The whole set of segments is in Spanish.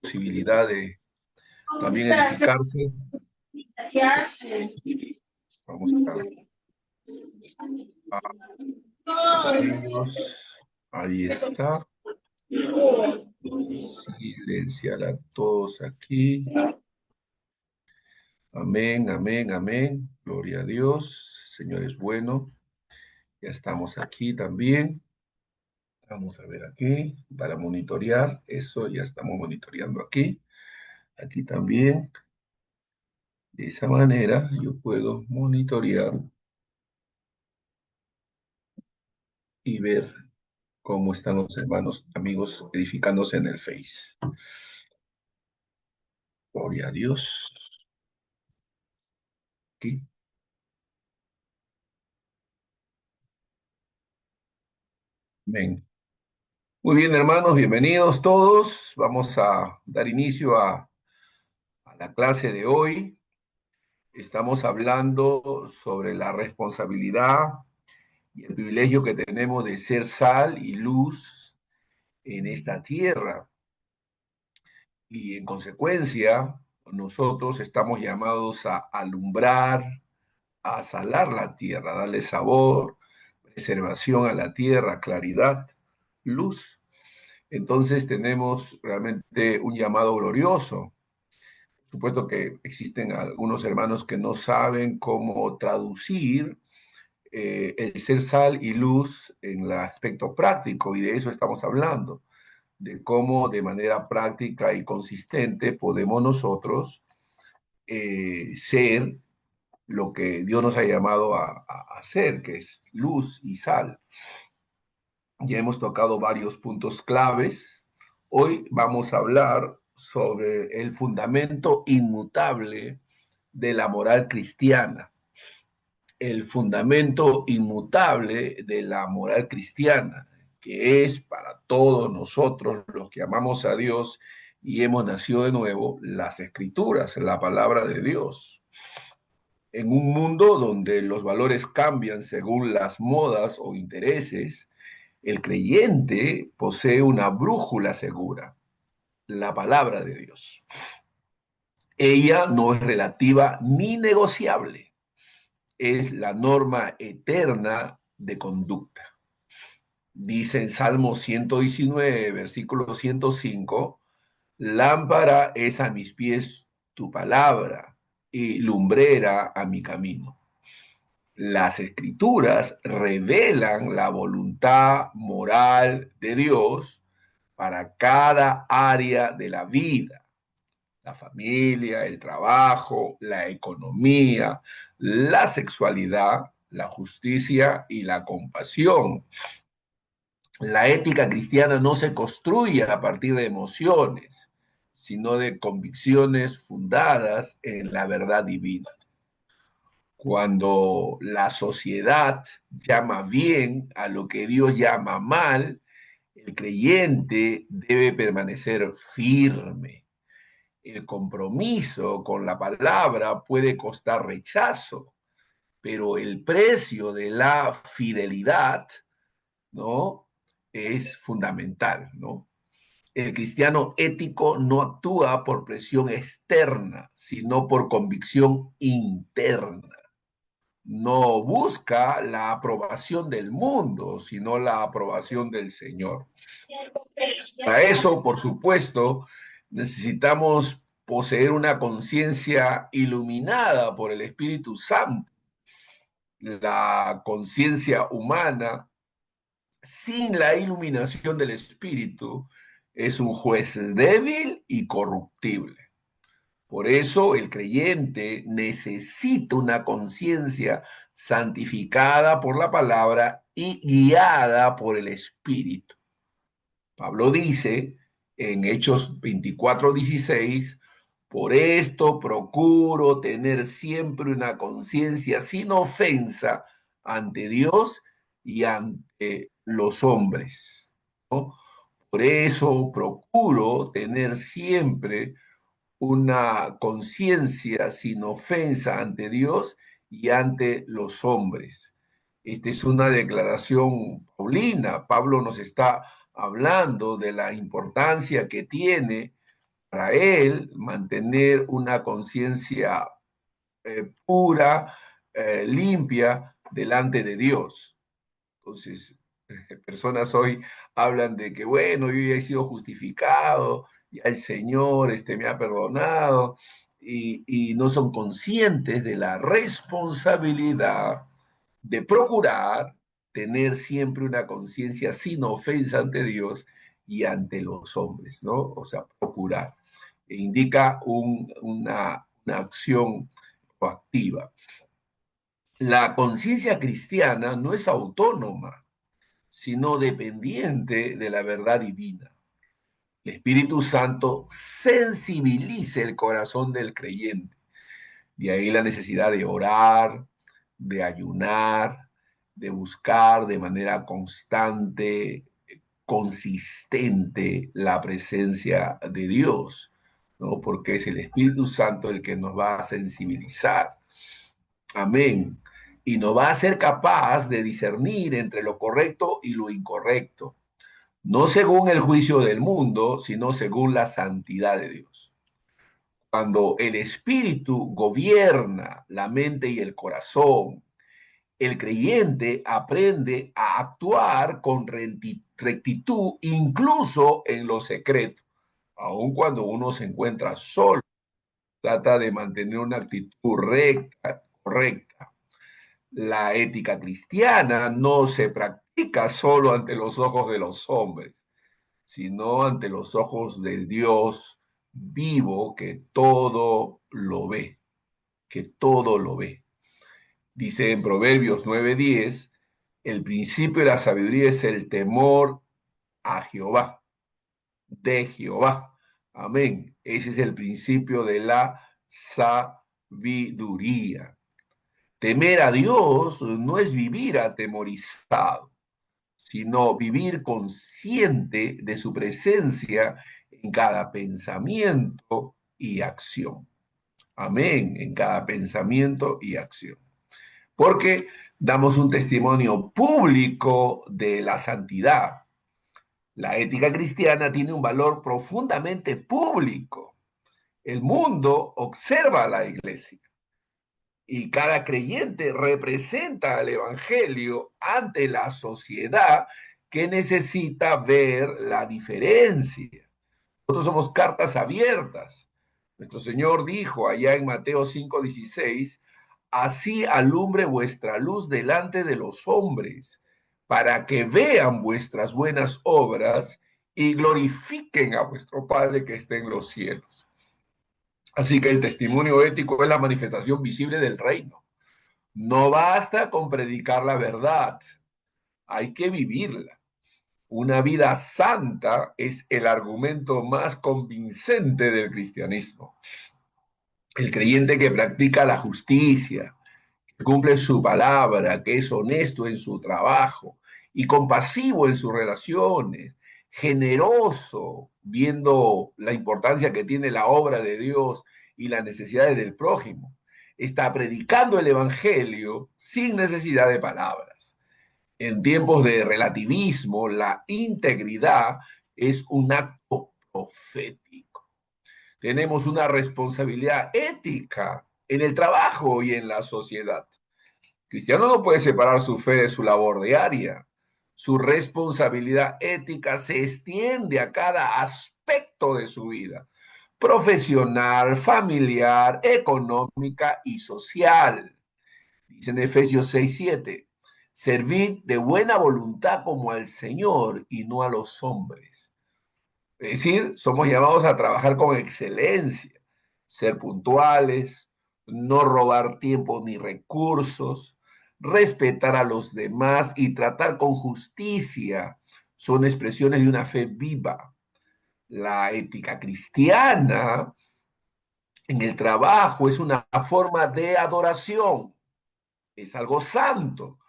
posibilidad de también edificarse. Vamos acá con ellos. Ahí está. Silenciar a todos aquí. Amén, amén, amén. Gloria a Dios. Señor es bueno. Ya estamos aquí también. Vamos a ver aquí para monitorear. Eso ya estamos monitoreando aquí. Aquí también. De esa manera yo puedo monitorear y ver cómo están los hermanos, amigos, edificándose en el Face. Gloria a Dios. Aquí. Amén. Muy bien, hermanos, bienvenidos todos. Vamos a dar inicio a la clase de hoy. Estamos hablando sobre la responsabilidad y el privilegio que tenemos de ser sal y luz en esta tierra. Y en consecuencia, nosotros estamos llamados a alumbrar, a salar la tierra, darle sabor, preservación a la tierra, claridad, luz. Entonces tenemos realmente un llamado glorioso. Por supuesto que existen algunos hermanos que no saben cómo traducir el ser sal y luz en el aspecto práctico, y de eso estamos hablando, de cómo de manera práctica y consistente podemos nosotros ser lo que Dios nos ha llamado a hacer, que es luz y sal. Ya hemos tocado varios puntos claves. Hoy vamos a hablar sobre el fundamento inmutable de la moral cristiana. El fundamento inmutable de la moral cristiana, que es para todos nosotros los que amamos a Dios y hemos nacido de nuevo, las escrituras, la palabra de Dios. En un mundo donde los valores cambian según las modas o intereses, el creyente posee una brújula segura, la palabra de Dios. Ella no es relativa ni negociable, es la norma eterna de conducta. Dice en Salmo 119, versículo 105, lámpara es a mis pies tu palabra y lumbrera a mi camino. Las escrituras revelan la voluntad moral de Dios para cada área de la vida, la familia, el trabajo, la economía, la sexualidad, la justicia y la compasión. La ética cristiana no se construye a partir de emociones, sino de convicciones fundadas en la verdad divina. Cuando la sociedad llama bien a lo que Dios llama mal, el creyente debe permanecer firme. El compromiso con la palabra puede costar rechazo, pero el precio de la fidelidad, ¿no?, es fundamental, ¿no? El cristiano ético no actúa por presión externa, sino por convicción interna. No busca la aprobación del mundo, sino la aprobación del Señor. Para eso, por supuesto, necesitamos poseer una conciencia iluminada por el Espíritu Santo. La conciencia humana, sin la iluminación del Espíritu, es un juez débil y corruptible. Por eso el creyente necesita una conciencia santificada por la palabra y guiada por el Espíritu. Pablo dice en Hechos 24:16, por esto procuro tener siempre una conciencia sin ofensa ante Dios y ante los hombres, ¿no? Por eso procuro tener siempre una conciencia sin ofensa ante Dios y ante los hombres. Esta es una declaración paulina. Pablo nos está hablando de la importancia que tiene para él mantener una conciencia pura, limpia delante de Dios. Entonces, personas hoy hablan de que, bueno, yo ya he sido justificado, ya el Señor me ha perdonado, y no son conscientes de la responsabilidad de procurar tener siempre una conciencia sin ofensa ante Dios y ante los hombres, ¿no? O sea, procurar. Indica una acción proactiva. La conciencia cristiana no es autónoma, sino dependiente de la verdad divina. El Espíritu Santo sensibiliza el corazón del creyente. De ahí la necesidad de orar, de ayunar, de buscar de manera constante, consistente la presencia de Dios, ¿no? Porque es el Espíritu Santo el que nos va a sensibilizar. Amén. Y nos va a ser capaz de discernir entre lo correcto y lo incorrecto, no según el juicio del mundo, sino según la santidad de Dios. Cuando el Espíritu gobierna la mente y el corazón, el creyente aprende a actuar con rectitud, incluso en lo secreto. Aun cuando uno se encuentra solo, trata de mantener una actitud recta, correcta. La ética cristiana no se practica solo ante los ojos de los hombres, sino ante los ojos del Dios vivo que todo lo ve, que todo lo ve. Dice en Proverbios 9:10, el principio de la sabiduría es el temor a Jehová, de Jehová. Amén. Ese es el principio de la sabiduría. Temer a Dios no es vivir atemorizado, sino vivir consciente de su presencia en cada pensamiento y acción. Amén, en cada pensamiento y acción. Porque damos un testimonio público de la santidad. La ética cristiana tiene un valor profundamente público. El mundo observa a la iglesia y cada creyente representa al Evangelio ante la sociedad que necesita ver la diferencia. Nosotros somos cartas abiertas. Nuestro Señor dijo allá en Mateo 5:16, así alumbre vuestra luz delante de los hombres, para que vean vuestras buenas obras y glorifiquen a vuestro Padre que está en los cielos. Así que el testimonio ético es la manifestación visible del reino. No basta con predicar la verdad, hay que vivirla. Una vida santa es el argumento más convincente del cristianismo. El creyente que practica la justicia, que cumple su palabra, que es honesto en su trabajo y compasivo en sus relaciones, generoso, viendo la importancia que tiene la obra de Dios y las necesidades del prójimo, está predicando el Evangelio sin necesidad de palabras. En tiempos de relativismo, la integridad es un acto profético. Tenemos una responsabilidad ética en el trabajo y en la sociedad. Cristiano no puede separar su fe de su labor diaria. Su responsabilidad ética se extiende a cada aspecto de su vida, profesional, familiar, económica y social. Dice en Efesios 6:7, servid de buena voluntad como al Señor y no a los hombres. Es decir, somos llamados a trabajar con excelencia, ser puntuales, no robar tiempo ni recursos, respetar a los demás y tratar con justicia. Son expresiones de una fe viva. La ética cristiana en el trabajo es una forma de adoración, es algo santo,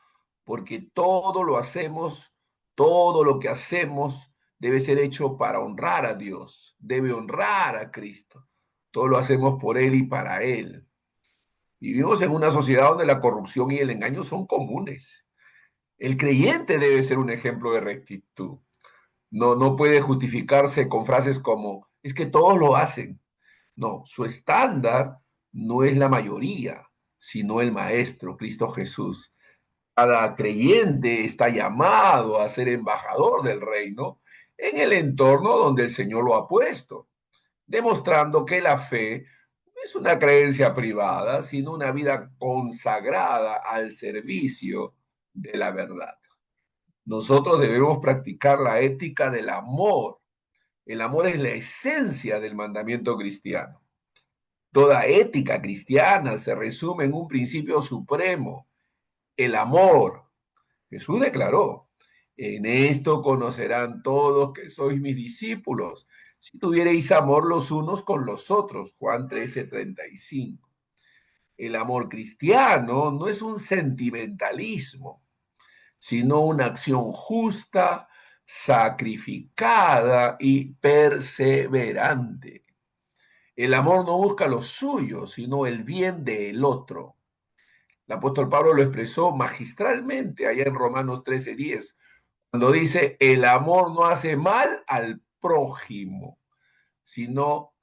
porque todo lo hacemos, todo lo que hacemos debe ser hecho para honrar a Dios, debe honrar a Cristo. Todo lo hacemos por Él y para Él. Vivimos en una sociedad donde la corrupción y el engaño son comunes. El creyente debe ser un ejemplo de rectitud. No puede justificarse con frases como es que todos lo hacen. No, su estándar no es la mayoría, sino el Maestro, Cristo Jesús. Cada creyente está llamado a ser embajador del reino en el entorno donde el Señor lo ha puesto, demostrando que la fe no es una creencia privada, sino una vida consagrada al servicio de la verdad. Nosotros debemos practicar la ética del amor. El amor es la esencia del mandamiento cristiano. Toda ética cristiana se resume en un principio supremo, el amor. Jesús declaró, en esto conocerán todos que sois mis discípulos, si tuviereis amor los unos con los otros. Juan 13:35. El amor cristiano no es un sentimentalismo, sino una acción justa, sacrificada y perseverante. El amor no busca lo suyo, sino el bien del otro. El apóstol Pablo lo expresó magistralmente allá en Romanos 13:10, cuando dice, el amor no hace mal al prójimo, sino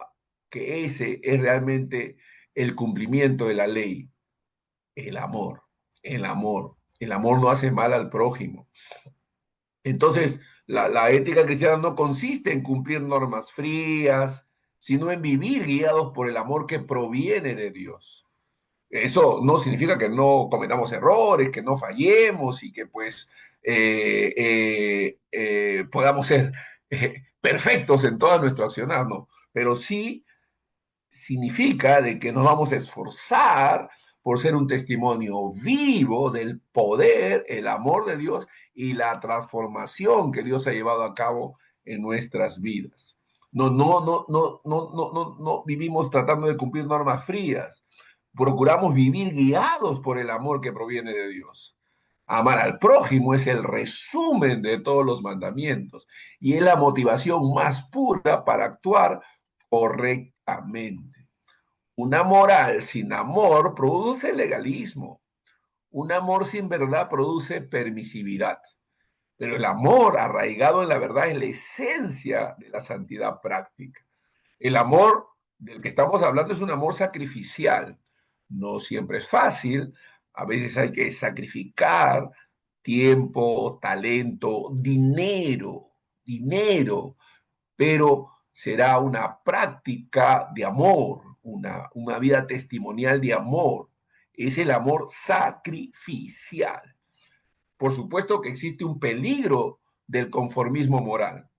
que ese es realmente el cumplimiento de la ley, el amor, el amor. El amor no hace mal al prójimo. Entonces, la ética cristiana no consiste en cumplir normas frías, sino en vivir guiados por el amor que proviene de Dios. Eso no significa que no cometamos errores, que no fallemos y que pues podamos ser perfectos en toda nuestra accionar, no. Pero sí significa de que nos vamos a esforzar por ser un testimonio vivo del poder, el amor de Dios y la transformación que Dios ha llevado a cabo en nuestras vidas. No vivimos tratando de cumplir normas frías. Procuramos vivir guiados por el amor que proviene de Dios. Amar al prójimo es el resumen de todos los mandamientos y es la motivación más pura para actuar correctamente. Una moral sin amor produce legalismo. Un amor sin verdad produce permisividad. Pero el amor arraigado en la verdad es la esencia de la santidad práctica. El amor del que estamos hablando es un amor sacrificial. No siempre es fácil. A veces hay que sacrificar tiempo, talento, dinero, pero será una práctica de amor, una vida testimonial de amor. Es el amor sacrificial. Por supuesto que existe un peligro del conformismo moral.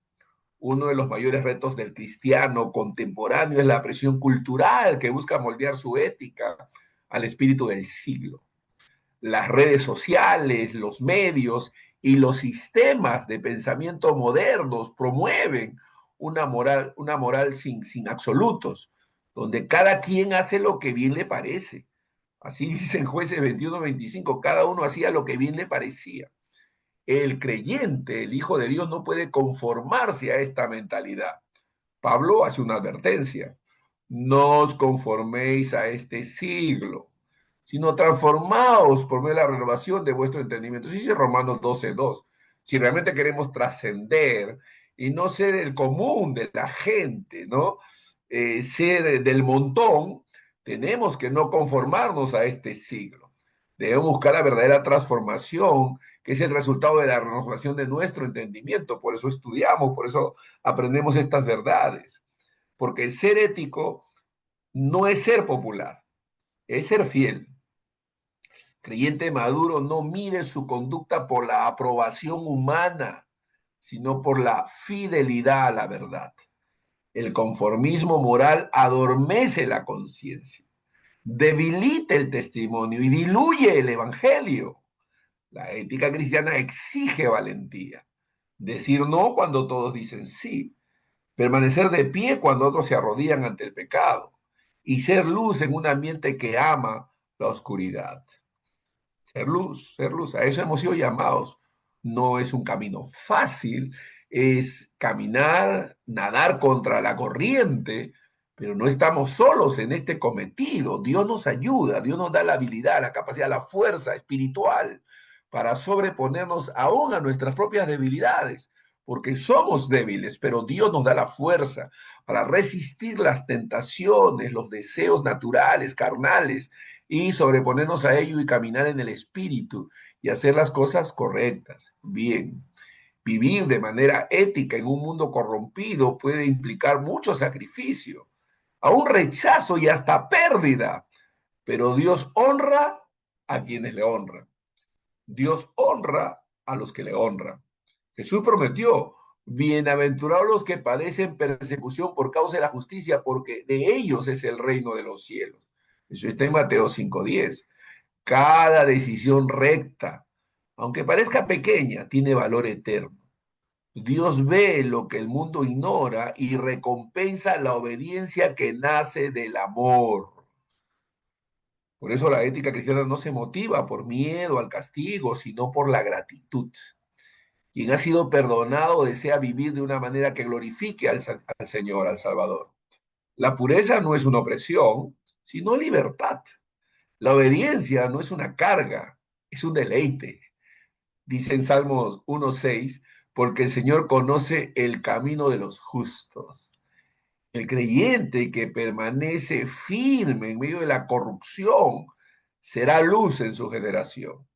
Uno de los mayores retos del cristiano contemporáneo es la presión cultural que busca moldear su ética al espíritu del siglo. Las redes sociales, los medios y los sistemas de pensamiento modernos promueven una moral sin absolutos, donde cada quien hace lo que bien le parece. Así dicen jueces 21-25, cada uno hacía lo que bien le parecía. El creyente, el Hijo de Dios, no puede conformarse a esta mentalidad. Pablo hace una advertencia: no os conforméis a este siglo, sino transformaos por medio de la renovación de vuestro entendimiento. Eso dice Romanos 12:2. Si realmente queremos trascender y no ser el común de la gente, ¿no? Ser del montón, tenemos que no conformarnos a este siglo. Debemos buscar la verdadera transformación, que es el resultado de la renovación de nuestro entendimiento. Por eso estudiamos, por eso aprendemos estas verdades. Porque ser ético no es ser popular, es ser fiel. Creyente maduro no mide su conducta por la aprobación humana, sino por la fidelidad a la verdad. El conformismo moral adormece la conciencia, debilita el testimonio y diluye el evangelio. La ética cristiana exige valentía. Decir no cuando todos dicen sí. Permanecer de pie cuando otros se arrodillan ante el pecado. Y ser luz en un ambiente que ama la oscuridad. Ser luz. A eso hemos sido llamados. No es un camino fácil, es caminar, nadar contra la corriente, pero no estamos solos en este cometido. Dios nos ayuda, Dios nos da la habilidad, la capacidad, la fuerza espiritual para sobreponernos aún a nuestras propias debilidades, porque somos débiles, pero Dios nos da la fuerza para resistir las tentaciones, los deseos naturales, carnales, y sobreponernos a ello y caminar en el Espíritu y hacer las cosas correctas. Bien, vivir de manera ética en un mundo corrompido puede implicar mucho sacrificio, a un rechazo y hasta pérdida, pero Dios honra a quienes le honran. Dios honra a los que le honran. Jesús prometió, bienaventurados los que padecen persecución por causa de la justicia, porque de ellos es el reino de los cielos. Eso está en Mateo 5:10. Cada decisión recta, aunque parezca pequeña, tiene valor eterno. Dios ve lo que el mundo ignora y recompensa la obediencia que nace del amor. Por eso la ética cristiana no se motiva por miedo al castigo, sino por la gratitud. Quien ha sido perdonado desea vivir de una manera que glorifique al Señor, al Salvador. La pureza no es una opresión, sino libertad. La obediencia no es una carga, es un deleite. Dice en Salmos 1:6, porque el Señor conoce el camino de los justos. El creyente que permanece firme en medio de la corrupción será luz en su generación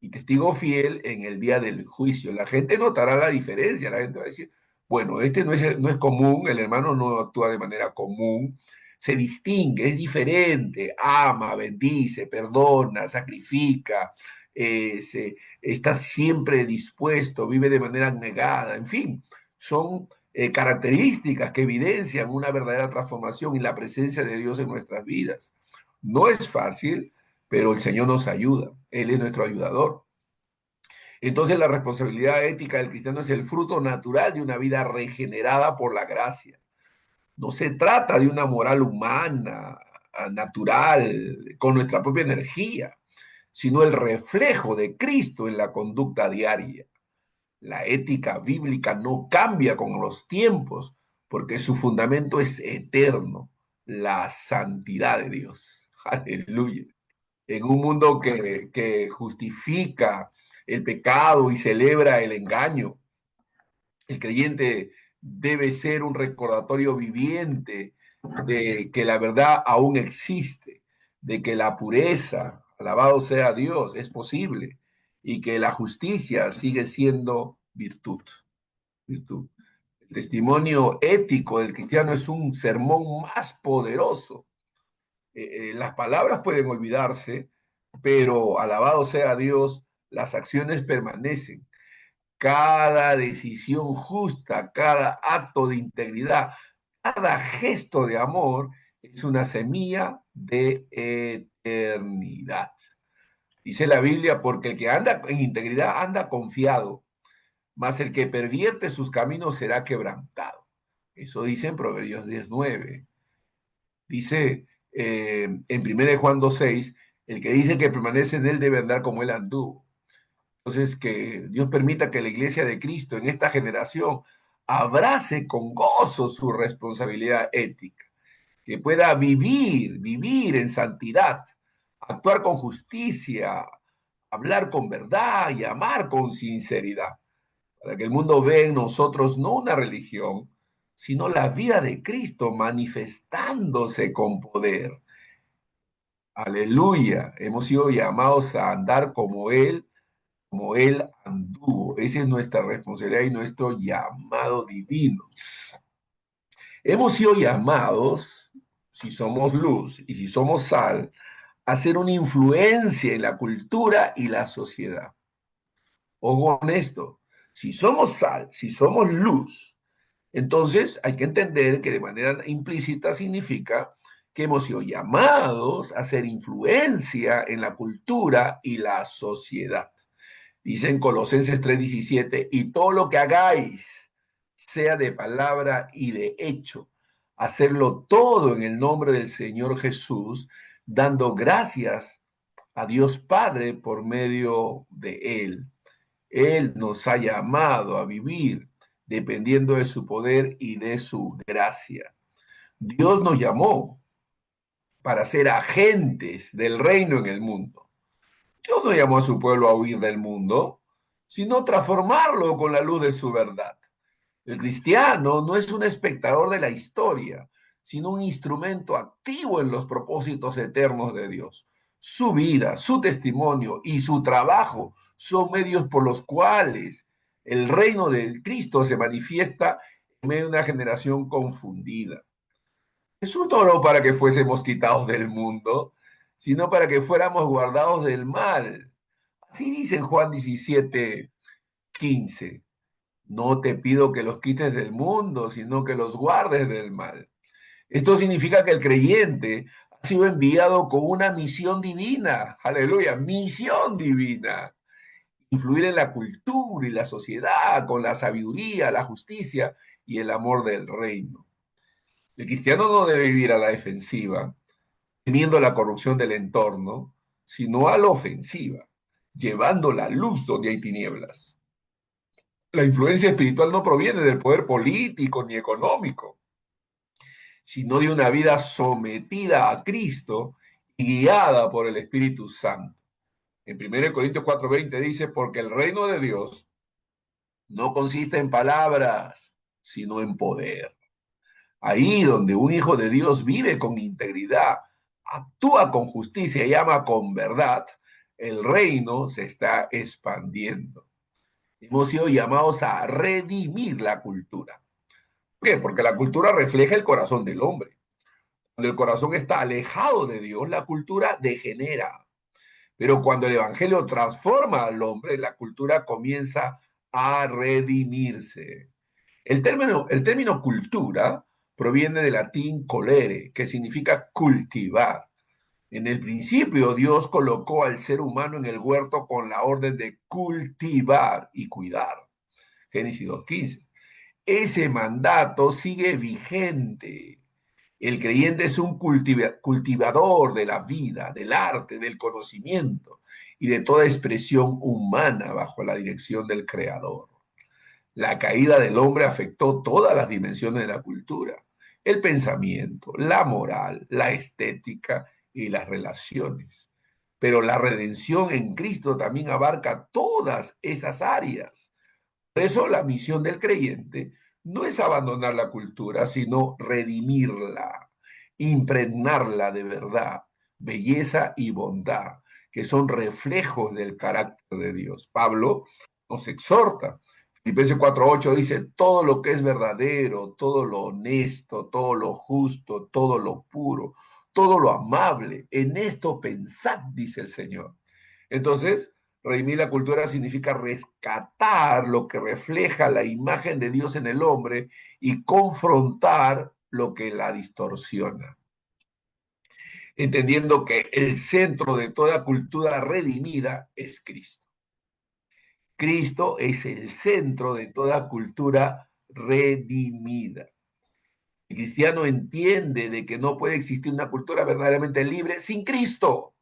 y testigo fiel en el día del juicio. La gente notará la diferencia, la gente va a decir, bueno, este no es común, el hermano no actúa de manera común, se distingue, es diferente, ama, bendice, perdona, sacrifica, está siempre dispuesto, vive de manera negada, en fin, son características que evidencian una verdadera transformación y la presencia de Dios en nuestras vidas. No es fácil, pero el Señor nos ayuda, Él es nuestro ayudador. Entonces la responsabilidad ética del cristiano es el fruto natural de una vida regenerada por la gracia. No se trata de una moral humana, natural, con nuestra propia energía, sino el reflejo de Cristo en la conducta diaria. La ética bíblica no cambia con los tiempos porque su fundamento es eterno, la santidad de Dios. Aleluya. En un mundo que justifica el pecado y celebra el engaño, el creyente debe ser un recordatorio viviente de que la verdad aún existe, de que la pureza, alabado sea Dios, es posible y que la justicia sigue siendo virtud. Virtud. El testimonio ético del cristiano es un sermón más poderoso. Las palabras pueden olvidarse, pero alabado sea Dios, las acciones permanecen. Cada decisión justa, cada acto de integridad, cada gesto de amor es una semilla de eternidad. Dice la Biblia, porque el que anda en integridad anda confiado, mas el que pervierte sus caminos será quebrantado. Eso dice en Proverbios 10:9. Dice en 1 Juan 2:6, el que dice que permanece en él debe andar como él anduvo. Entonces, que Dios permita que la iglesia de Cristo en esta generación abrace con gozo su responsabilidad ética, que pueda vivir en santidad, actuar con justicia, hablar con verdad y amar con sinceridad, para que el mundo vea en nosotros no una religión, sino la vida de Cristo manifestándose con poder. Aleluya, hemos sido llamados a andar como Él anduvo. Esa es nuestra responsabilidad y nuestro llamado divino. Hemos sido llamados, si somos luz y si somos sal, a ser una influencia en la cultura y la sociedad. Ojo con esto, si somos sal, si somos luz, entonces hay que entender que de manera implícita significa que hemos sido llamados a ser influencia en la cultura y la sociedad. Dice en Colosenses 3:17, y todo lo que hagáis, sea de palabra y de hecho, hacerlo todo en el nombre del Señor Jesús, dando gracias a Dios Padre por medio de Él. Él nos ha llamado a vivir dependiendo de su poder y de su gracia. Dios nos llamó para ser agentes del reino en el mundo. Dios no llamó a su pueblo a huir del mundo, sino transformarlo con la luz de su verdad. El cristiano no es un espectador de la historia, sino un instrumento activo en los propósitos eternos de Dios. Su vida, su testimonio y su trabajo son medios por los cuales el reino de Cristo se manifiesta en medio de una generación confundida. Jesús no oró para que fuésemos quitados del mundo, sino para que fuéramos guardados del mal. Así dice en Juan 17:15. No te pido que los quites del mundo, sino que los guardes del mal. Esto significa que el creyente ha sido enviado con una misión divina. Aleluya, misión divina. Influir en la cultura y la sociedad con la sabiduría, la justicia y el amor del reino. El cristiano no debe vivir a la defensiva, temiendo la corrupción del entorno, sino a la ofensiva, llevando la luz donde hay tinieblas. La influencia espiritual no proviene del poder político ni económico, sino de una vida sometida a Cristo y guiada por el Espíritu Santo. En 1 Corintios 4:20 dice, porque el reino de Dios no consiste en palabras, sino en poder. Ahí donde un hijo de Dios vive con integridad, actúa con justicia y ama con verdad, el reino se está expandiendo. Hemos sido llamados a redimir la cultura. ¿Por qué? Porque la cultura refleja el corazón del hombre. Cuando el corazón está alejado de Dios, la cultura degenera. Pero cuando el Evangelio transforma al hombre, la cultura comienza a redimirse. El término cultura proviene del latín colere, que significa cultivar. En el principio, Dios colocó al ser humano en el huerto con la orden de cultivar y cuidar. Génesis 2:15. Ese mandato sigue vigente. El creyente es un cultivador de la vida, del arte, del conocimiento y de toda expresión humana bajo la dirección del Creador. La caída del hombre afectó todas las dimensiones de la cultura, el pensamiento, la moral, la estética y las relaciones. Pero la redención en Cristo también abarca todas esas áreas. Por eso la misión del creyente no es abandonar la cultura, sino redimirla, impregnarla de verdad, belleza y bondad, que son reflejos del carácter de Dios. Pablo nos exhorta. Filipenses 4:8 dice, todo lo que es verdadero, todo lo honesto, todo lo justo, todo lo puro, todo lo amable, en esto pensad, dice el Señor. Entonces, redimir la cultura significa rescatar lo que refleja la imagen de Dios en el hombre y confrontar lo que la distorsiona, entendiendo que el centro de toda cultura redimida es Cristo. Cristo es el centro de toda cultura redimida. El cristiano entiende de que no puede existir una cultura verdaderamente libre sin Cristo.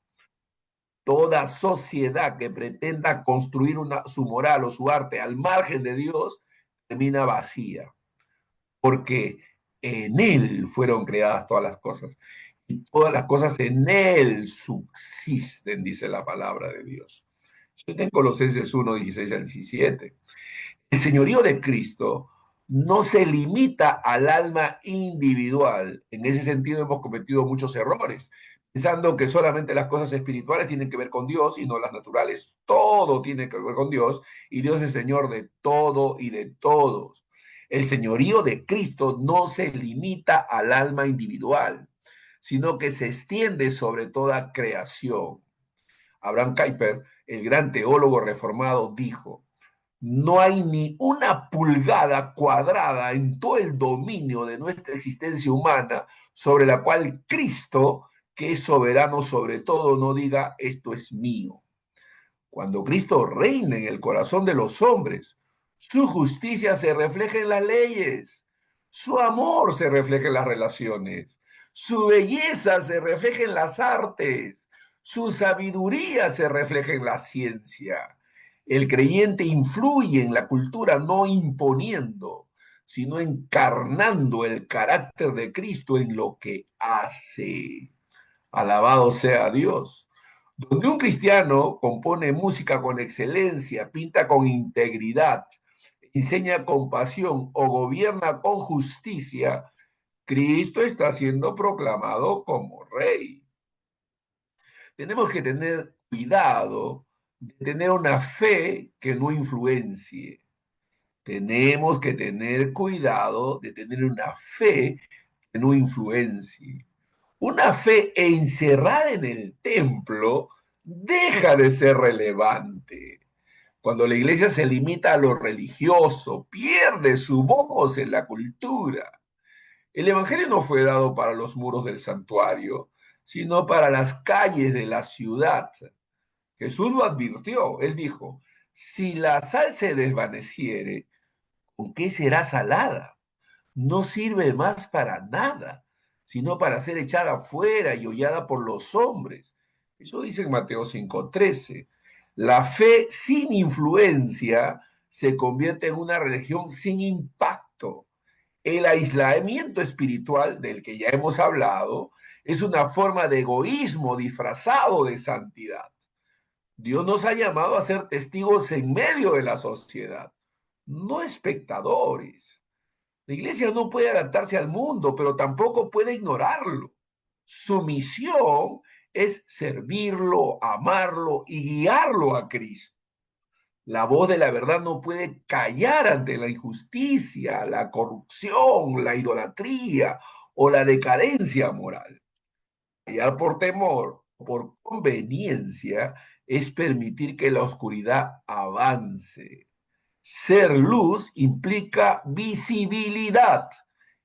Toda sociedad que pretenda construir su moral o su arte al margen de Dios termina vacía, porque en Él fueron creadas todas las cosas. Y todas las cosas en Él subsisten, dice la palabra de Dios. Esto está en Colosenses 1:16-17. El señorío de Cristo no se limita al alma individual. En ese sentido hemos cometido muchos errores, pensando que solamente las cosas espirituales tienen que ver con Dios y no las naturales. Todo tiene que ver con Dios y Dios es Señor de todo y de todos. El señorío de Cristo no se limita al alma individual, sino que se extiende sobre toda creación. Abraham Kuyper, el gran teólogo reformado, dijo, no hay ni una pulgada cuadrada en todo el dominio de nuestra existencia humana sobre la cual Cristo, que es soberano sobre todo, no diga esto es mío. Cuando Cristo reina en el corazón de los hombres, su justicia se refleja en las leyes, su amor se refleja en las relaciones, su belleza se refleja en las artes, su sabiduría se refleja en la ciencia. El creyente influye en la cultura no imponiendo, sino encarnando el carácter de Cristo en lo que hace. Alabado sea Dios. Donde un cristiano compone música con excelencia, pinta con integridad enseña compasión o gobierna con justicia, Cristo está siendo proclamado como rey. Tenemos que tener cuidado de tener una fe que no influencie. Tenemos que tener cuidado de tener una fe que no influencie. Una fe encerrada en el templo deja de ser relevante. Cuando la iglesia se limita a lo religioso, pierde su voz en la cultura. El Evangelio no fue dado para los muros del santuario, sino para las calles de la ciudad. Jesús lo advirtió. Él dijo, si la sal se desvaneciere, ¿con qué será salada? No sirve más para nada, sino para ser echada fuera y hollada por los hombres. Eso dice en Mateo 5:13. La fe sin influencia se convierte en una religión sin impacto. El aislamiento espiritual del que ya hemos hablado es una forma de egoísmo disfrazado de santidad. Dios nos ha llamado a ser testigos en medio de la sociedad, no espectadores. La iglesia no puede adaptarse al mundo, pero tampoco puede ignorarlo. Su misión es servirlo, amarlo y guiarlo a Cristo. La voz de la verdad no puede callar ante la injusticia, la corrupción, la idolatría o la decadencia moral. Callar por temor, por conveniencia, es permitir que la oscuridad avance. Ser luz implica visibilidad,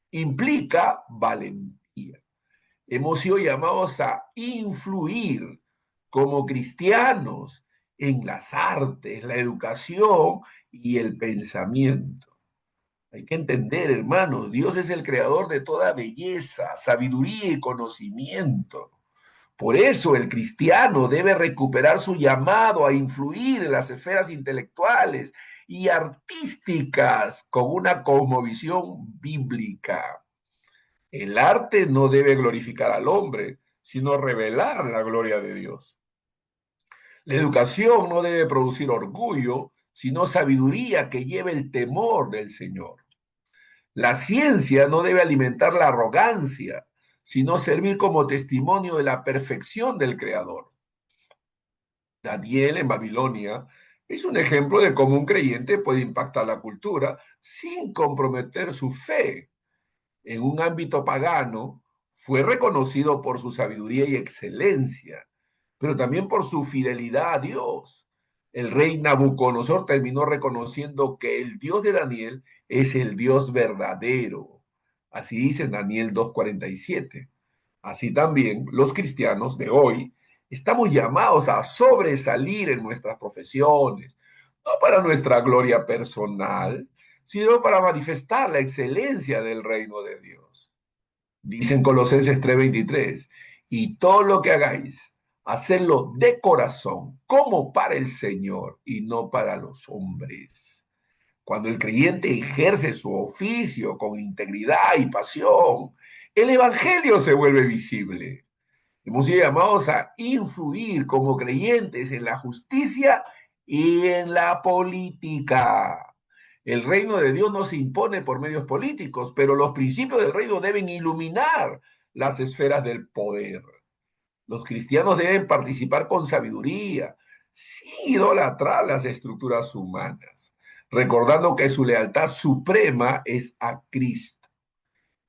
implica valentía. Hemos sido llamados a influir como cristianos en las artes, la educación y el pensamiento. Hay que entender, hermanos, Dios es el creador de toda belleza, sabiduría y conocimiento. Por eso el cristiano debe recuperar su llamado a influir en las esferas intelectuales y artísticas con una cosmovisión bíblica. El arte no debe glorificar al hombre, sino revelar la gloria de Dios. La educación no debe producir orgullo, sino sabiduría que lleve el temor del Señor. La ciencia no debe alimentar la arrogancia, sino servir como testimonio de la perfección del Creador. Daniel en Babilonia es un ejemplo de cómo un creyente puede impactar la cultura sin comprometer su fe. En un ámbito pagano, fue reconocido por su sabiduría y excelencia, pero también por su fidelidad a Dios. El rey Nabucodonosor terminó reconociendo que el Dios de Daniel es el Dios verdadero. Así dice en Daniel 2:47. Así también los cristianos de hoy estamos llamados a sobresalir en nuestras profesiones, no para nuestra gloria personal, sino para manifestar la excelencia del reino de Dios. Dicen Colosenses 3:23, y todo lo que hagáis, hacedlo de corazón, como para el Señor y no para los hombres. Cuando el creyente ejerce su oficio con integridad y pasión, el Evangelio se vuelve visible. Hemos sido llamados a influir como creyentes en la justicia y en la política. El reino de Dios no se impone por medios políticos, pero los principios del reino deben iluminar las esferas del poder. Los cristianos deben participar con sabiduría, sin idolatrar las estructuras humanas, recordando que su lealtad suprema es a Cristo.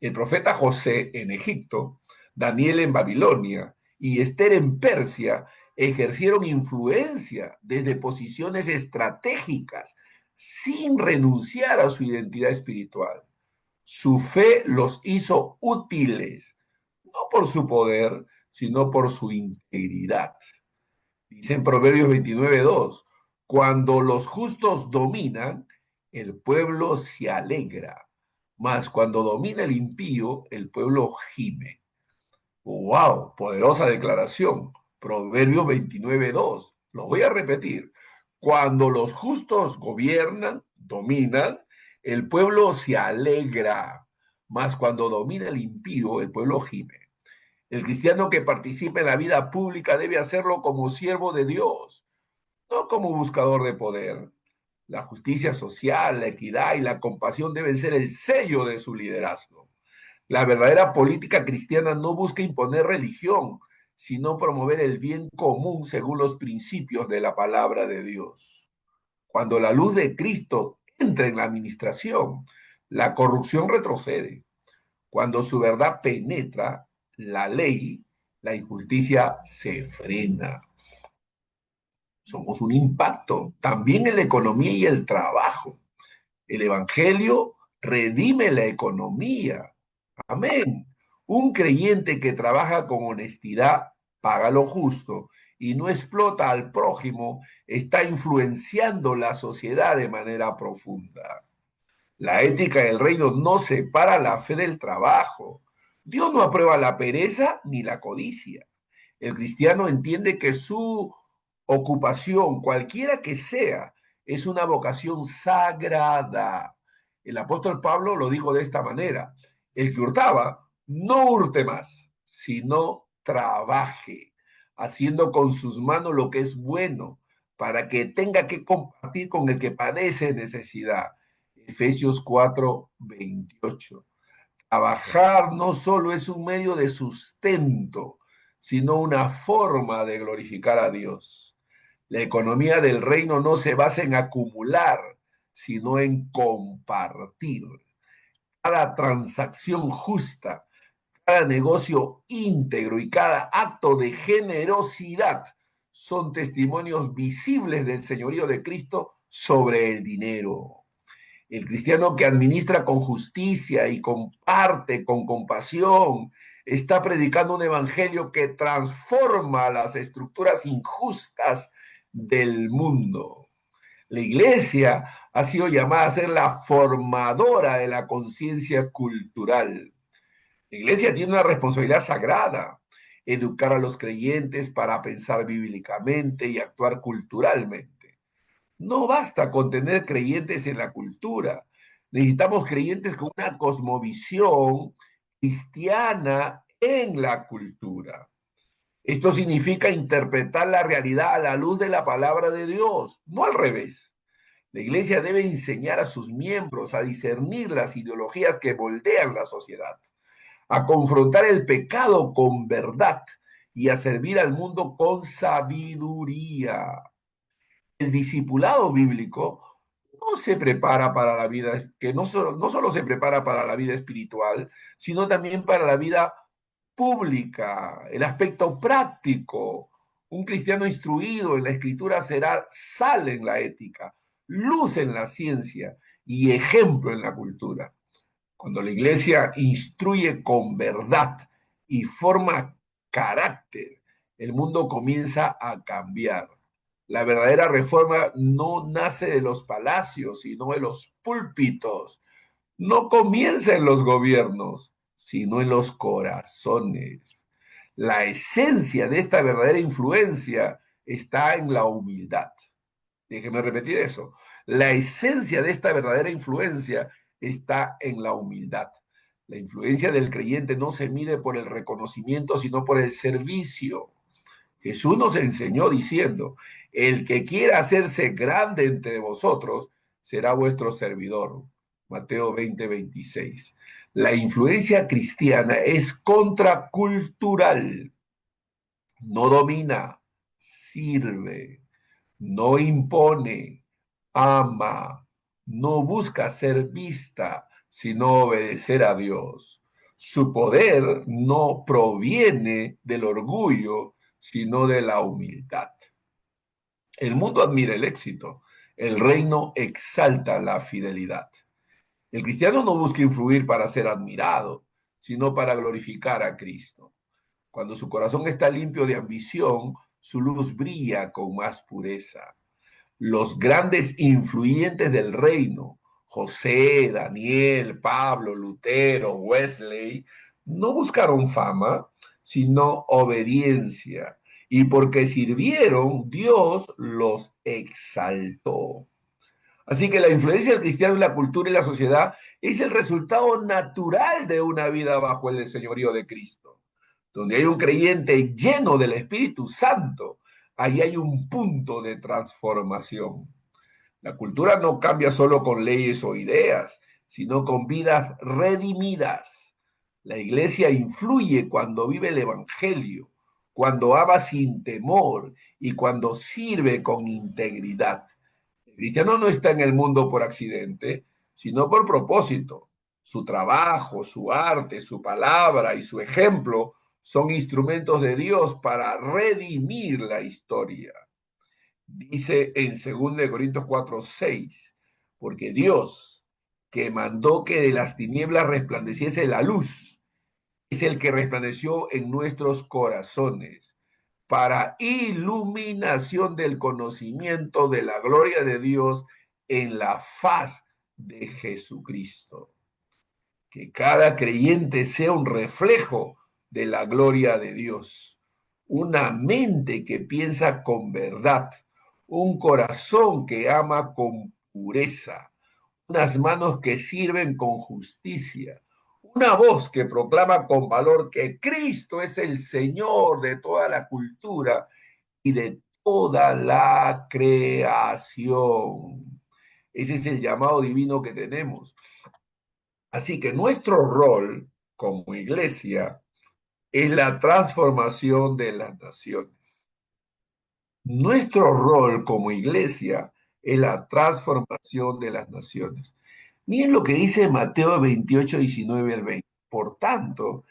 El profeta José en Egipto, Daniel en Babilonia y Esther en Persia ejercieron influencia desde posiciones estratégicas sin renunciar a su identidad espiritual. Su fe los hizo útiles, no por su poder, sino por su integridad. Dice en Proverbios 29:2, cuando los justos dominan, el pueblo se alegra, mas cuando domina el impío, el pueblo gime. ¡Wow! Poderosa declaración. Proverbios 29:2. Lo voy a repetir. Cuando los justos gobiernan, dominan, el pueblo se alegra, mas cuando domina el impío, el pueblo gime. El cristiano que participa en la vida pública debe hacerlo como siervo de Dios, no como buscador de poder. La justicia social, la equidad y la compasión deben ser el sello de su liderazgo. La verdadera política cristiana no busca imponer religión, sino promover el bien común según los principios de la palabra de Dios. Cuando la luz de Cristo entra en la administración, la corrupción retrocede. Cuando su verdad penetra la ley, la injusticia se frena. Somos un impacto también en la economía y el trabajo. El Evangelio redime la economía. Amén. Un creyente que trabaja con honestidad, paga lo justo y no explota al prójimo, está influenciando la sociedad de manera profunda. La ética del reino no separa la fe del trabajo. Dios no aprueba la pereza ni la codicia. El cristiano entiende que su ocupación, cualquiera que sea, es una vocación sagrada. El apóstol Pablo lo dijo de esta manera: el que hurtaba, no hurte más, sino trabaje, haciendo con sus manos lo que es bueno, para que tenga que compartir con el que padece necesidad. Efesios 4:28. Trabajar no solo es un medio de sustento, sino una forma de glorificar a Dios. La economía del reino no se basa en acumular, sino en compartir. Cada transacción justa, cada negocio íntegro y cada acto de generosidad son testimonios visibles del señorío de Cristo sobre el dinero. El cristiano que administra con justicia y comparte con compasión está predicando un evangelio que transforma las estructuras injustas del mundo. La iglesia ha sido llamada a ser la formadora de la conciencia cultural. La iglesia tiene una responsabilidad sagrada: educar a los creyentes para pensar bíblicamente y actuar culturalmente. No basta con tener creyentes en la cultura. Necesitamos creyentes con una cosmovisión cristiana en la cultura. Esto significa interpretar la realidad a la luz de la palabra de Dios, no al revés. La iglesia debe enseñar a sus miembros a discernir las ideologías que moldean la sociedad, a confrontar el pecado con verdad y a servir al mundo con sabiduría. El discipulado bíblico no se prepara para la vida, que no solo se prepara para la vida espiritual, sino también para la vida pública, el aspecto práctico. Un cristiano instruido en la escritura será sal en la ética, luz en la ciencia y ejemplo en la cultura. Cuando la iglesia instruye con verdad y forma carácter, el mundo comienza a cambiar. La verdadera reforma no nace de los palacios, sino de los púlpitos. No comienza en los gobiernos, sino en los corazones. La esencia de esta verdadera influencia está en la humildad. Déjeme repetir eso. La esencia de esta verdadera influencia está en la humildad. La influencia del creyente no se mide por el reconocimiento, sino por el servicio. Jesús nos enseñó diciendo: el que quiera hacerse grande entre vosotros será vuestro servidor. Mateo 20:26. La influencia cristiana es contracultural. No domina, sirve. No impone, ama, no busca ser vista, sino obedecer a Dios. Su poder no proviene del orgullo, sino de la humildad. El mundo admira el éxito, el reino exalta la fidelidad. El cristiano no busca influir para ser admirado, sino para glorificar a Cristo. Cuando su corazón está limpio de ambición, su luz brilla con más pureza. Los grandes influyentes del reino, José, Daniel, Pablo, Lutero, Wesley, no buscaron fama, sino obediencia. Y porque sirvieron, Dios los exaltó. Así que la influencia del cristiano en la cultura y la sociedad es el resultado natural de una vida bajo el señorío de Cristo. Donde hay un creyente lleno del Espíritu Santo, ahí hay un punto de transformación. La cultura no cambia solo con leyes o ideas, sino con vidas redimidas. La iglesia influye cuando vive el evangelio, cuando ama sin temor y cuando sirve con integridad. El cristiano no está en el mundo por accidente, sino por propósito. Su trabajo, su arte, su palabra y su ejemplo son instrumentos de Dios para redimir la historia. Dice en 2 Corintios 4:6, porque Dios, que mandó que de las tinieblas resplandeciese la luz, es el que resplandeció en nuestros corazones para iluminación del conocimiento de la gloria de Dios en la faz de Jesucristo. Que cada creyente sea un reflejo de la gloria de Dios, una mente que piensa con verdad, un corazón que ama con pureza, unas manos que sirven con justicia, una voz que proclama con valor que Cristo es el Señor de toda la cultura y de toda la creación. Ese es el llamado divino que tenemos. Así que nuestro rol como iglesia es la transformación de las naciones. Nuestro rol como iglesia es la transformación de las naciones. Miren lo que dice Mateo 28, 19 al 20. Por tanto,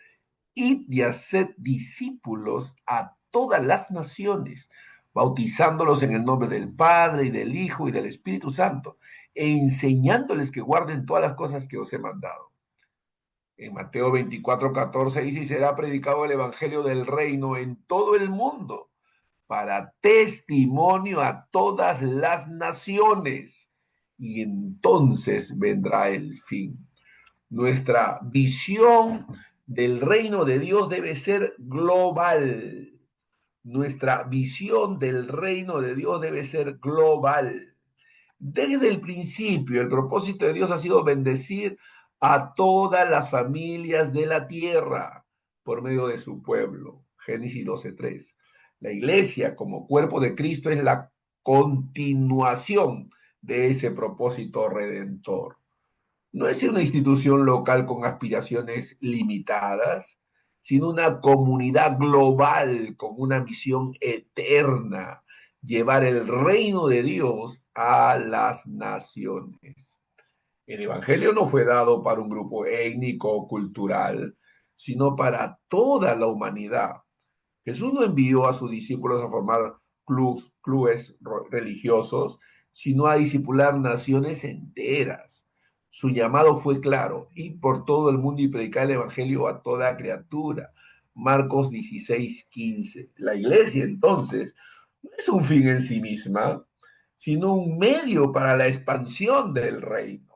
id y haced discípulos a todas las naciones, bautizándolos en el nombre del Padre y del Hijo y del Espíritu Santo, e enseñándoles que guarden todas las cosas que os he mandado. En Mateo 24:14 dice, y será predicado el Evangelio del Reino en todo el mundo para testimonio a todas las naciones, y entonces vendrá el fin. Nuestra visión del reino de Dios debe ser global. Nuestra visión del reino de Dios debe ser global. Desde el principio, el propósito de Dios ha sido bendecir a todas las familias de la tierra por medio de su pueblo. Génesis 12:3. La iglesia como cuerpo de Cristo es la continuación de ese propósito redentor. No es una institución local con aspiraciones limitadas, sino una comunidad global con una misión eterna, llevar el reino de Dios a las naciones. El Evangelio no fue dado para un grupo étnico o cultural, sino para toda la humanidad. Jesús no envió a sus discípulos a formar clubes religiosos, sino a discipular naciones enteras. Su llamado fue claro: ir por todo el mundo y predicar el evangelio a toda criatura. Marcos 16:15. La iglesia, entonces, no es un fin en sí misma, sino un medio para la expansión del reino.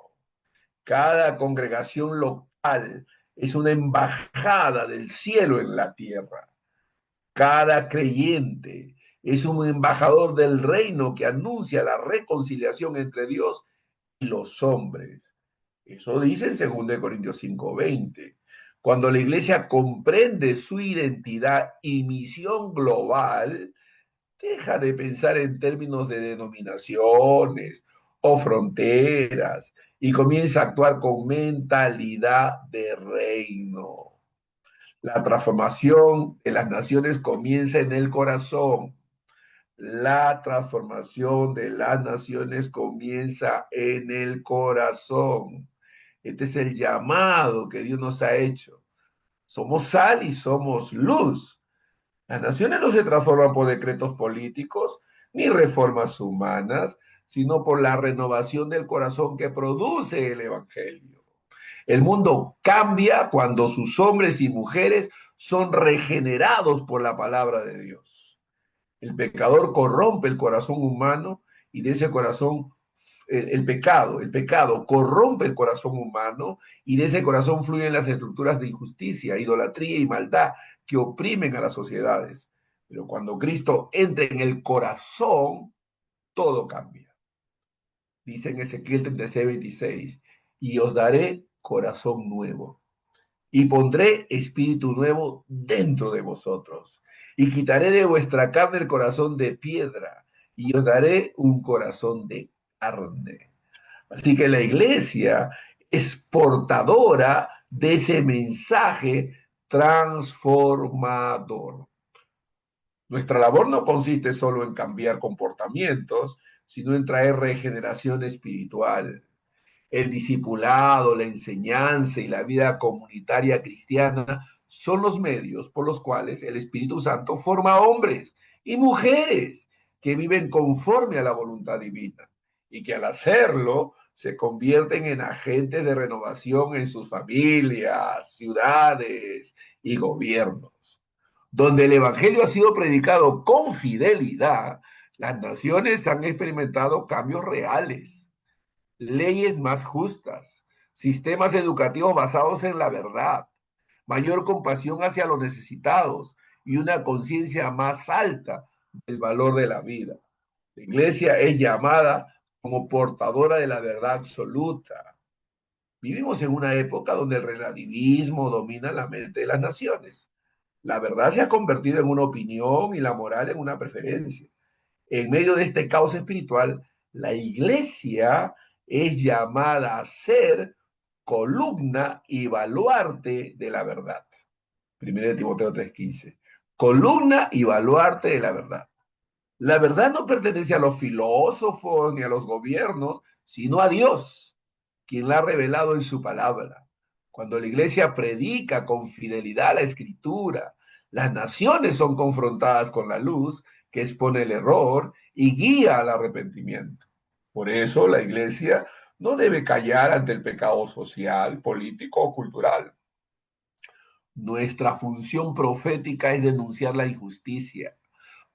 Cada congregación local es una embajada del cielo en la tierra. Cada creyente es un embajador del reino que anuncia la reconciliación entre Dios y los hombres. Eso dice en 2 Corintios 5:20. Cuando la iglesia comprende su identidad y misión global, deja de pensar en términos de denominaciones o fronteras y comienza a actuar con mentalidad de reino. La transformación de las naciones comienza en el corazón. La transformación de las naciones comienza en el corazón. Este es el llamado que Dios nos ha hecho. Somos sal y somos luz. Las naciones no se transforman por decretos políticos ni reformas humanas, sino por la renovación del corazón que produce el Evangelio. El mundo cambia cuando sus hombres y mujeres son regenerados por la palabra de Dios. El pecador corrompe el corazón humano y de ese corazón, el pecado corrompe el corazón humano y de ese corazón fluyen las estructuras de injusticia, idolatría y maldad que oprimen a las sociedades. Pero cuando Cristo entra en el corazón, todo cambia. Dice en Ezequiel 36:26, y os daré corazón nuevo y pondré espíritu nuevo dentro de vosotros, y quitaré de vuestra carne el corazón de piedra, y os daré un corazón de carne. Así que la iglesia es portadora de ese mensaje transformador. Nuestra labor no consiste solo en cambiar comportamientos, sino en traer regeneración espiritual. El discipulado, la enseñanza y la vida comunitaria cristiana son los medios por los cuales el Espíritu Santo forma hombres y mujeres que viven conforme a la voluntad divina y que al hacerlo se convierten en agentes de renovación en sus familias, ciudades y gobiernos. Donde el Evangelio ha sido predicado con fidelidad, las naciones han experimentado cambios reales, leyes más justas, sistemas educativos basados en la verdad, mayor compasión hacia los necesitados y una conciencia más alta del valor de la vida. La iglesia es llamada como portadora de la verdad absoluta. Vivimos en una época donde el relativismo domina la mente de las naciones. La verdad se ha convertido en una opinión y la moral en una preferencia. En medio de este caos espiritual, la iglesia es llamada a ser columna y baluarte de la verdad. 1 Timoteo 3:15. Columna y baluarte de la verdad. La verdad no pertenece a los filósofos ni a los gobiernos, sino a Dios, quien la ha revelado en su palabra. Cuando la iglesia predica con fidelidad la escritura, las naciones son confrontadas con la luz que expone el error y guía al arrepentimiento. Por eso la iglesia no debe callar ante el pecado social, político o cultural. Nuestra función profética es denunciar la injusticia,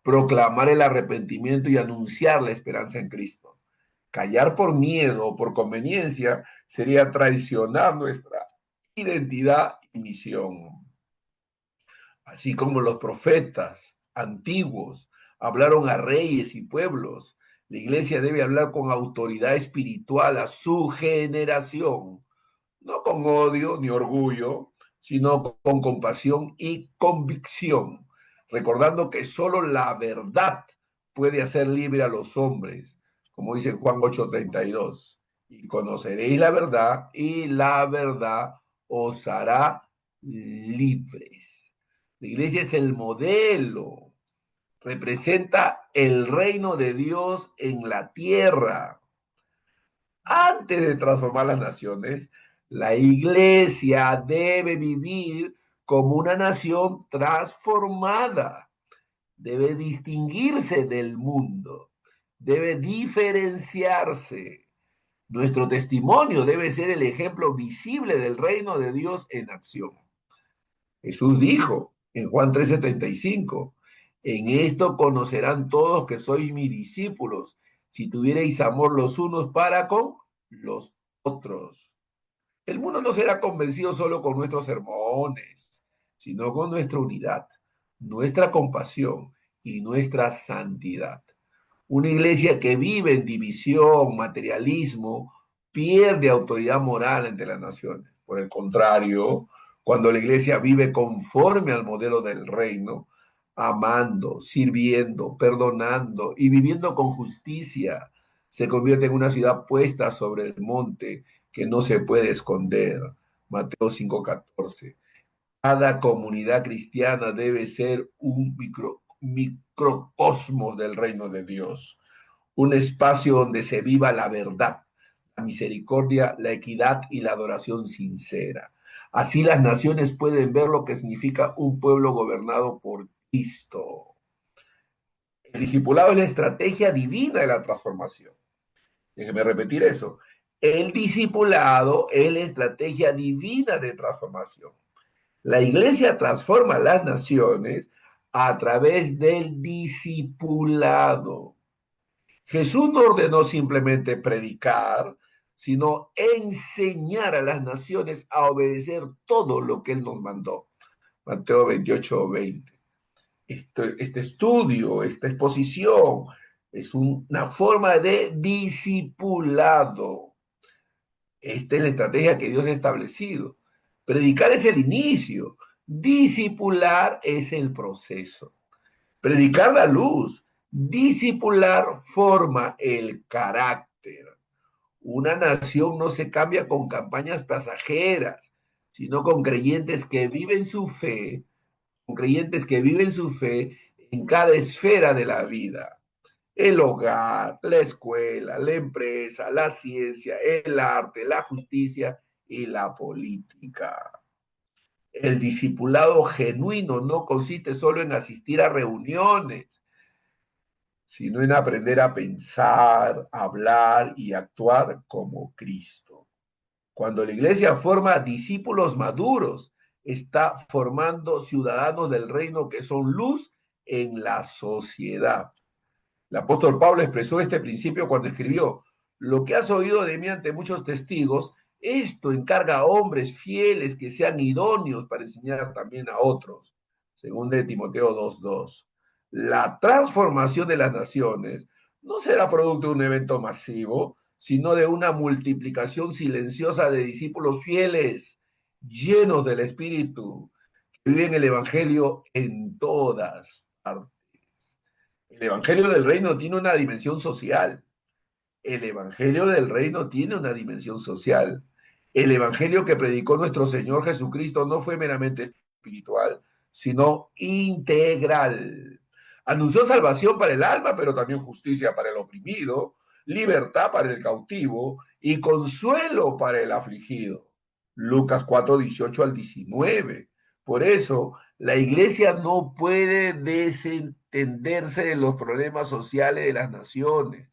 proclamar el arrepentimiento y anunciar la esperanza en Cristo. Callar por miedo o por conveniencia sería traicionar nuestra identidad y misión. Así como los profetas antiguos hablaron a reyes y pueblos, la iglesia debe hablar con autoridad espiritual a su generación, no con odio ni orgullo, sino con compasión y convicción, recordando que solo la verdad puede hacer libre a los hombres, como dice Juan 8:32, y conoceréis la verdad y la verdad os hará libres. La iglesia es el modelo, representa el reino de Dios en la tierra. Antes de transformar las naciones, la iglesia debe vivir como una nación transformada, debe distinguirse del mundo, debe diferenciarse. Nuestro testimonio debe ser el ejemplo visible del reino de Dios en acción. Jesús dijo en Juan 3:75, en esto conocerán todos que sois mis discípulos, si tuvierais amor los unos para con los otros. El mundo no será convencido solo con nuestros sermones, sino con nuestra unidad, nuestra compasión y nuestra santidad. Una iglesia que vive en división, materialismo, pierde autoridad moral entre las naciones. Por el contrario, cuando la iglesia vive conforme al modelo del reino, amando, sirviendo, perdonando y viviendo con justicia, se convierte en una ciudad puesta sobre el monte que no se puede esconder. Mateo 5:14. Cada comunidad cristiana debe ser un microcosmos del reino de Dios, un espacio donde se viva la verdad, la misericordia, la equidad y la adoración sincera. Así las naciones pueden ver lo que significa un pueblo gobernado por Cristo. El discipulado es la estrategia divina de la transformación. Déjeme repetir eso. El discipulado es la estrategia divina de transformación. La iglesia transforma las naciones a través del discipulado. Jesús no ordenó simplemente predicar, sino enseñar a las naciones a obedecer todo lo que Él nos mandó. Mateo 28:20. Este estudio, esta exposición, es una forma de discipulado. Esta es la estrategia que Dios ha establecido. Predicar es el inicio, discipular es el proceso. Predicar la luz, discipular forma el carácter. carácter. Una nación no se cambia con campañas pasajeras, sino con creyentes que viven su fe, con creyentes que viven su fe en cada esfera de la vida. El hogar, la escuela, la empresa, la ciencia, el arte, la justicia y la política. El discipulado genuino no consiste solo en asistir a reuniones, sino en aprender a pensar, hablar y actuar como Cristo. Cuando la iglesia forma discípulos maduros, está formando ciudadanos del reino que son luz en la sociedad. El apóstol Pablo expresó este principio cuando escribió: lo que has oído de mí ante muchos testigos, esto encarga a hombres fieles que sean idóneos para enseñar también a otros. Según de Timoteo 2:2. La transformación de las naciones no será producto de un evento masivo, sino de una multiplicación silenciosa de discípulos fieles, llenos del Espíritu, que viven el Evangelio en todas partes. El Evangelio del Reino tiene una dimensión social. El Evangelio del Reino tiene una dimensión social. El Evangelio que predicó nuestro Señor Jesucristo no fue meramente espiritual, sino integral. Anunció salvación para el alma, pero también justicia para el oprimido, libertad para el cautivo y consuelo para el afligido. Lucas 4:18 al 19. Por eso, la iglesia no puede desentenderse de los problemas sociales de las naciones.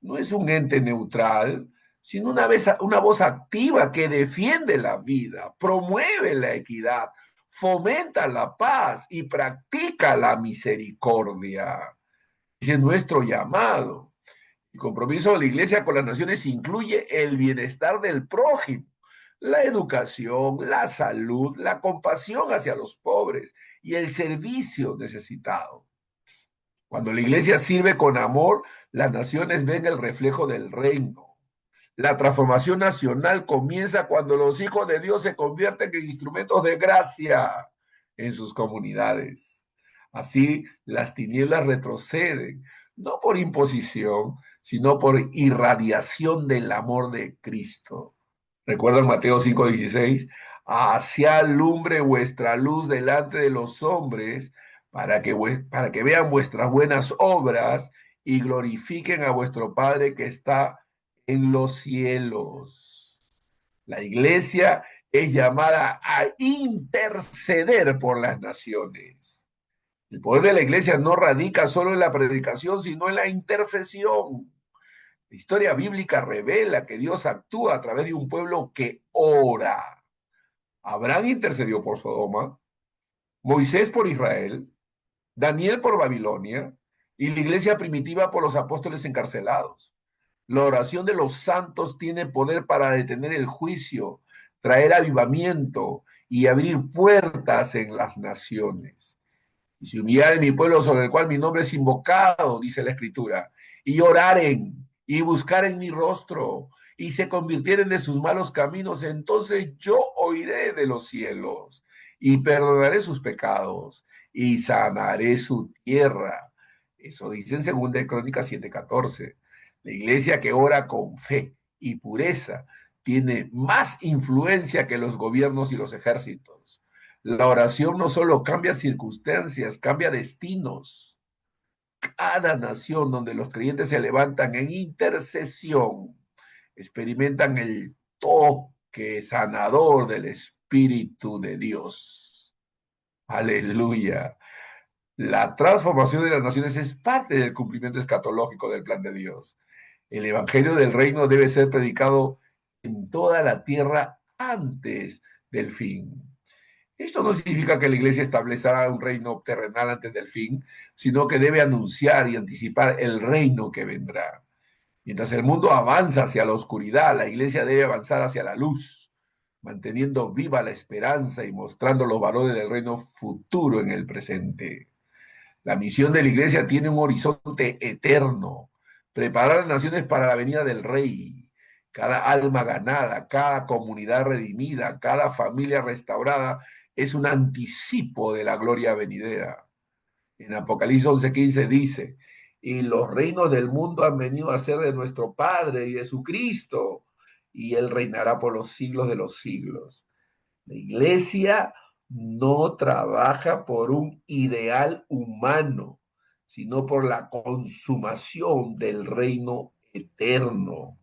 No es un ente neutral, sino una voz activa que defiende la vida, promueve la equidad, fomenta la paz y practica la misericordia. Ese es nuestro llamado. El compromiso de la iglesia con las naciones incluye el bienestar del prójimo, la educación, la salud, la compasión hacia los pobres y el servicio necesitado. Cuando la iglesia sirve con amor, las naciones ven el reflejo del reino. La transformación nacional comienza cuando los hijos de Dios se convierten en instrumentos de gracia en sus comunidades. Así, las tinieblas retroceden, no por imposición, sino por irradiación del amor de Cristo. ¿Recuerdan Mateo 5:16? Hacia alumbre vuestra luz delante de los hombres, para que vean vuestras buenas obras y glorifiquen a vuestro Padre que está en los cielos. La iglesia es llamada a interceder por las naciones. El poder de la iglesia no radica solo en la predicación, sino en la intercesión. La historia bíblica revela que Dios actúa a través de un pueblo que ora. Abraham intercedió por Sodoma, Moisés por Israel, Daniel por Babilonia y la iglesia primitiva por los apóstoles encarcelados. La oración de los santos tiene poder para detener el juicio, traer avivamiento y abrir puertas en las naciones. Y si humillaren mi pueblo sobre el cual mi nombre es invocado, dice la Escritura, y oraren y buscaren mi rostro y se convirtieren de sus malos caminos, entonces yo oiré de los cielos y perdonaré sus pecados y sanaré su tierra. Eso dice en 2 Crónicas 7:14. La iglesia que ora con fe y pureza tiene más influencia que los gobiernos y los ejércitos. La oración no solo cambia circunstancias, cambia destinos. Cada nación donde los creyentes se levantan en intercesión experimentan el toque sanador del Espíritu de Dios. Aleluya. La transformación de las naciones es parte del cumplimiento escatológico del plan de Dios. El Evangelio del Reino debe ser predicado en toda la tierra antes del fin. Esto no significa que la iglesia establecerá un reino terrenal antes del fin, sino que debe anunciar y anticipar el reino que vendrá. Mientras el mundo avanza hacia la oscuridad, la iglesia debe avanzar hacia la luz, manteniendo viva la esperanza y mostrando los valores del reino futuro en el presente. La misión de la iglesia tiene un horizonte eterno: preparar a las naciones para la venida del Rey. Cada alma ganada, cada comunidad redimida, cada familia restaurada es un anticipo de la gloria venidera. En Apocalipsis 11:15 dice: y los reinos del mundo han venido a ser de nuestro Padre y de su Cristo, y Él reinará por los siglos de los siglos. La iglesia no trabaja por un ideal humano, sino por la consumación del reino eterno.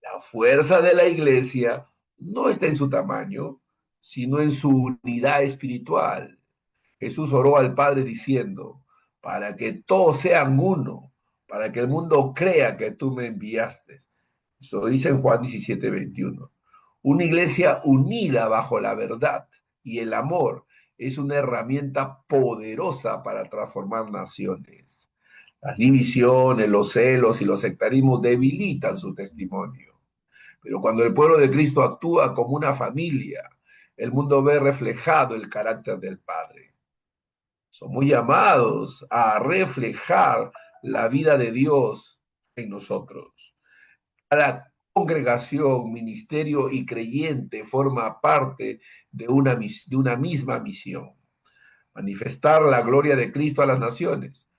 La fuerza de la iglesia no está en su tamaño, sino en su unidad espiritual. Jesús oró al Padre diciendo, para que todos sean uno, para que el mundo crea que tú me enviaste. Eso dice en Juan 17:21. Una iglesia unida bajo la verdad y el amor es una herramienta poderosa para transformar naciones. Las divisiones, los celos y los sectarismos debilitan su testimonio. Pero cuando el pueblo de Cristo actúa como una familia, el mundo ve reflejado el carácter del Padre. Somos llamados a reflejar la vida de Dios en nosotros. Cada congregación, ministerio y creyente forma parte de una misma misión: manifestar la gloria de Cristo a las naciones.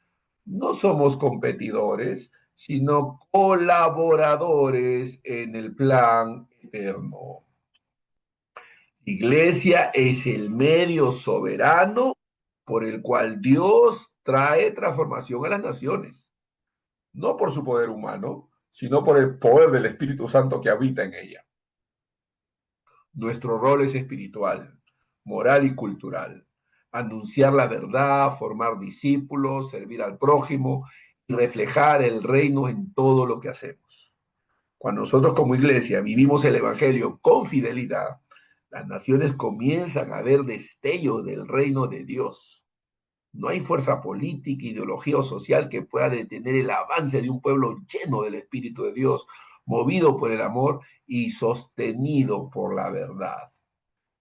No somos competidores, sino colaboradores en el plan eterno. Iglesia es el medio soberano por el cual Dios trae transformación a las naciones, no por su poder humano, sino por el poder del Espíritu Santo que habita en ella. Nuestro rol es espiritual, moral y cultural. Anunciar la verdad, formar discípulos, servir al prójimo y reflejar el reino en todo lo que hacemos. Cuando nosotros como iglesia vivimos el Evangelio con fidelidad, las naciones comienzan a ver destellos del reino de Dios. No hay fuerza política, ideología o social que pueda detener el avance de un pueblo lleno del Espíritu de Dios, movido por el amor y sostenido por la verdad.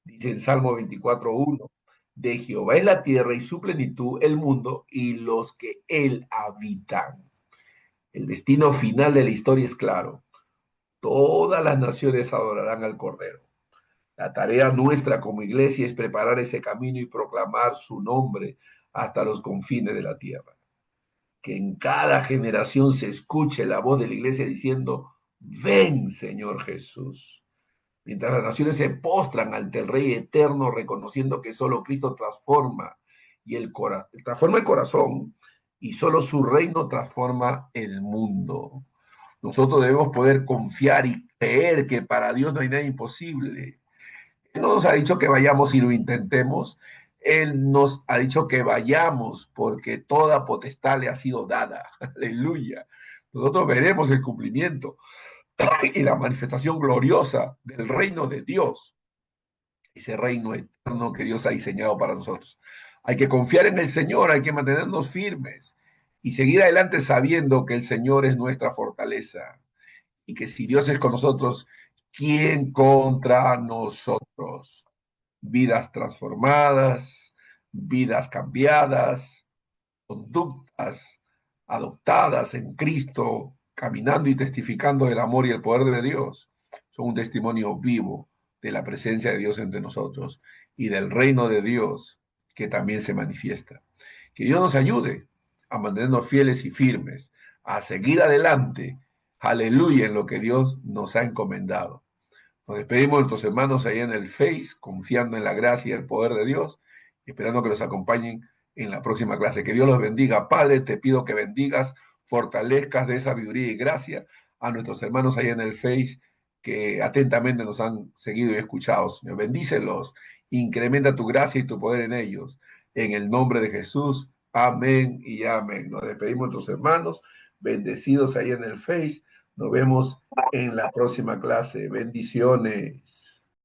Dice en Salmo 24:1, de Jehová es la tierra y su plenitud, el mundo y los que él habitan. El destino final de la historia es claro. Todas las naciones adorarán al Cordero. La tarea nuestra como iglesia es preparar ese camino y proclamar su nombre hasta los confines de la tierra. Que en cada generación se escuche la voz de la iglesia diciendo, ven, Señor Jesús. Mientras las naciones se postran ante el Rey eterno, reconociendo que solo Cristo transforma el corazón y solo su reino transforma el mundo. Nosotros debemos poder confiar y creer que para Dios no hay nada imposible. Él no nos ha dicho que vayamos y lo intentemos. Él nos ha dicho que vayamos porque toda potestad le ha sido dada. Aleluya. Nosotros veremos el cumplimiento y la manifestación gloriosa del reino de Dios, ese reino eterno que Dios ha diseñado para nosotros. Hay que confiar en el Señor, hay que mantenernos firmes y seguir adelante sabiendo que el Señor es nuestra fortaleza y que si Dios es con nosotros, ¿quién contra nosotros? Vidas transformadas, vidas cambiadas, conductas adoptadas en Cristo, caminando y testificando del amor y el poder de Dios, son un testimonio vivo de la presencia de Dios entre nosotros y del reino de Dios que también se manifiesta. Que Dios nos ayude a mantenernos fieles y firmes, a seguir adelante, aleluya, en lo que Dios nos ha encomendado. Nos despedimos de nuestros hermanos ahí en el Face, confiando en la gracia y el poder de Dios, esperando que nos acompañen en la próxima clase. Que Dios los bendiga. Padre, te pido que bendigas, fortalezcas de sabiduría y gracia a nuestros hermanos ahí en el Face que atentamente nos han seguido y escuchado. Señor, bendícelos, incrementa tu gracia y tu poder en ellos. En el nombre de Jesús, amén y amén. Nos despedimos de nuestros hermanos, bendecidos ahí en el Face. Nos vemos en la próxima clase. Bendiciones.